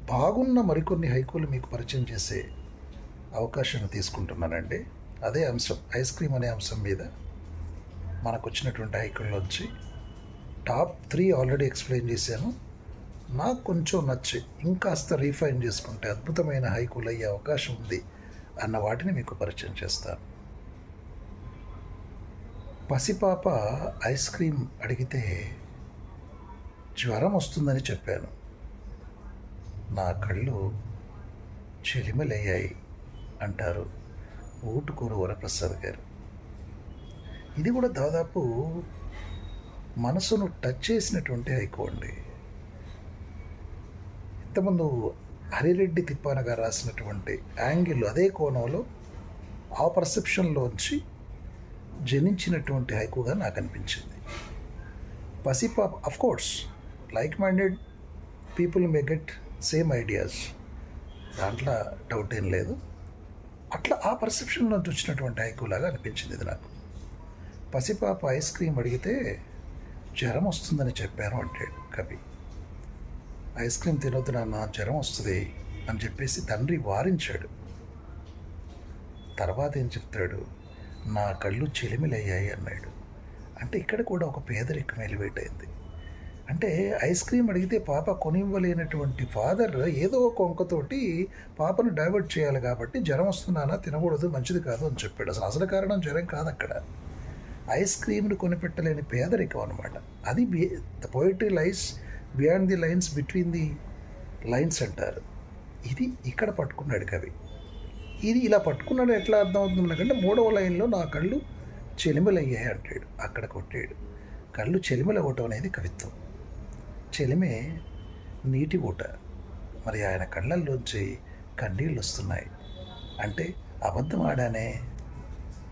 బాగున్న మరికొన్ని హైకులు మీకు పరిచయం చేసే అవకాశాన్ని తీసుకుంటున్నానండి. అదే అంశం, ఐస్ క్రీమ్ అనే అంశం మీద మనకు వచ్చినటువంటి హైకుల్లోంచి టాప్ 3 ఆల్రెడీ ఎక్స్ప్లెయిన్ చేశాను. నాకు కొంచెం నచ్చి ఇంకాస్త రీఫైన్ చేసుకుంటే అద్భుతమైన హైకులు అయ్యే అవకాశం ఉంది అన్న వాటిని మీకు పరిచయం చేస్తాను. పసిపాప ఐస్ క్రీమ్ అడిగితే జ్వరం వస్తుందని చెప్పాను. నా కళ్ళు చెలిమలయ్యాయి అంటారు ఊటుకూరు వరప్రసాద్ గారు. ఇది కూడా దాదాపు మనసును టచ్ చేసినటువంటి హైకు అండి. ఇంతకుముందు హరిరెడ్డి తిప్పాన గారు రాసినటువంటి యాంగిల్ అదే కోణంలో ఆ పర్సెప్షన్లోంచి జనించినటువంటి హైకుగా నాకు అనిపించింది. పసిపాప of course like minded people may get same ideas, దాంట్లో డౌట్ ఏం లేదు. అట్లా ఆ పర్సెప్షన్లో వచ్చినటువంటి హైకులాగా అనిపించింది ఇది నాకు. పసిపాప ఐస్ క్రీమ్ అడిగితే జ్వరం వస్తుందని చెప్పాను అంటాడు కవి. ఐస్ క్రీమ్ తినొద్దు నాన్న, జ్వరం వస్తుంది అని చెప్పేసి తండ్రి వారించాడు. తర్వాత ఏం చెప్తాడు, నా కళ్ళు చెలిమిలయ్యాయి అన్నాడు. అంటే ఇక్కడ కూడా ఒక పేదరికం ఎలివేట్ అయింది. అంటే ఐస్ క్రీమ్ అడిగితే పాప కొనివ్వలేనటువంటి ఫాదర్ ఏదో ఒక వంకతోటి పాపను డైవర్ట్ చేయాలి కాబట్టి జ్వరం వస్తున్నానా, తినకూడదు, మంచిది కాదు అని చెప్పాడు. అసలు కారణం జ్వరం కాదు, అక్కడ ఐస్ క్రీమ్ను కొనిపెట్టలేని పేదరికం అనమాట. అది the poetry lies beyond the lines, between the lines అంటారు. ఇది ఇక్కడ పట్టుకున్నాడు కవి. ఇది ఇలా పట్టుకున్నాడు ఎట్లా అర్థం అవుతుంది మనకంటే 3వ లైన్లో నా కళ్ళు చెలిమలయ్యాయి అంటాడు. అక్కడ కొట్టాడు. కళ్ళు చెలిమలవ్వటం అనేది కవిత్వం. చెలిమే నీటి ఊట. మరి ఆయన కళ్ళల్లోంచి కన్నీళ్ళు వస్తున్నాయి. అంటే అబద్ధం ఆడానే,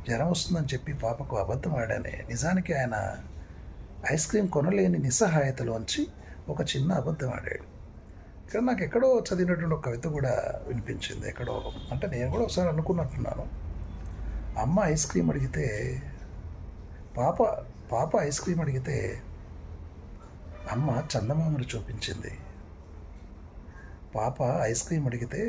జ్వరం వస్తుందని చెప్పి పాపకు అబద్ధం ఆడానే. నిజానికి ఆయన ఐస్ క్రీమ్ కొనలేని నిస్సహాయతలోంచి ఒక చిన్న అబద్ధం ఆడాడు. ఇక్కడ నాకు ఎక్కడో చదివినటువంటి ఒక కవిత కూడా వినిపించింది. ఎక్కడో అంటే నేను కూడా ఒకసారి అనుకున్నట్టున్నాను. అమ్మ ఐస్ క్రీమ్ అడిగితే పాప ఐస్ క్రీమ్ అడిగితే అమ్మ చందమామను చూపించింది. పాప ఐస్ క్రీమ్ అడిగితే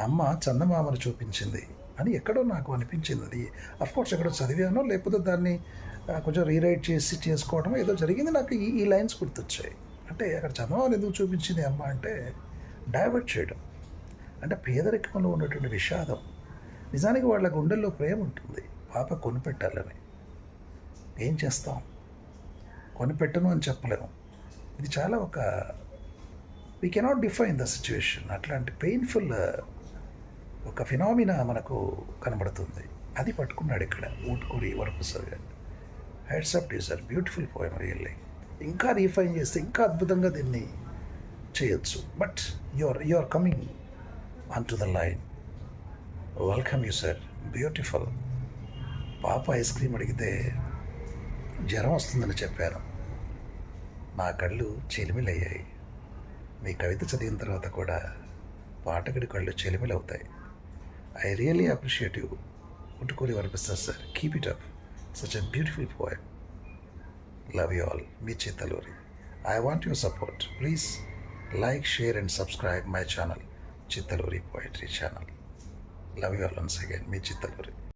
అమ్మ చందమామను చూపించింది అని ఎక్కడో నాకు అనిపించింది. అది అఫ్కోర్స్ ఎక్కడో చదివానో లేకపోతే దాన్ని కొంచెం రీరైట్ చేసుకోవడం ఏదో జరిగింది. నాకు ఈ లైన్స్ గుర్తొచ్చాయి. అంటే అక్కడ చందమామను ఎందుకు చూపించింది అమ్మ అంటే డైవర్ట్ చేయడం. అంటే పేదరికంలో ఉన్నటువంటి విషాదం. నిజానికి వాళ్ళ గుండెల్లో ప్రేమ ఉంటుంది, పాప కొనిపెట్టాలని. ఏం చేస్తాం, కొనిపెట్టను అని చెప్పలేము. ఇది చాలా we cannot define the situation. అట్లాంటి పెయిన్ఫుల్ ఒక ఫినామినా మనకు కనబడుతుంది. అది పట్టుకున్నాడు ఇక్కడ Ootukuri Varaprasad garu. Heads up to sir, beautiful poem really. ఇంకా రీఫైన్ చేస్తే ఇంకా అద్భుతంగా దీన్ని చేయొచ్చు. But you're coming on to the line. Welcome you sir, beautiful. పాప ఐస్ క్రీమ్ అడిగితే జ్వరం వస్తుందని చెప్పాను. నా కళ్ళు చెలిమిలయ్యాయి. మీ కవిత చదివిన తర్వాత కూడా పాఠకుడి కళ్ళు చెలిమిలవుతాయి. I really appreciate you Utukuri Varaprasad sir. Keep it up. Such a beautiful poem. Love you all. మీ Chittaluri. I want your support. Please like, share and subscribe my channel, Chittaluri Poetry Channel. Love you all once again. Me Chittaluri.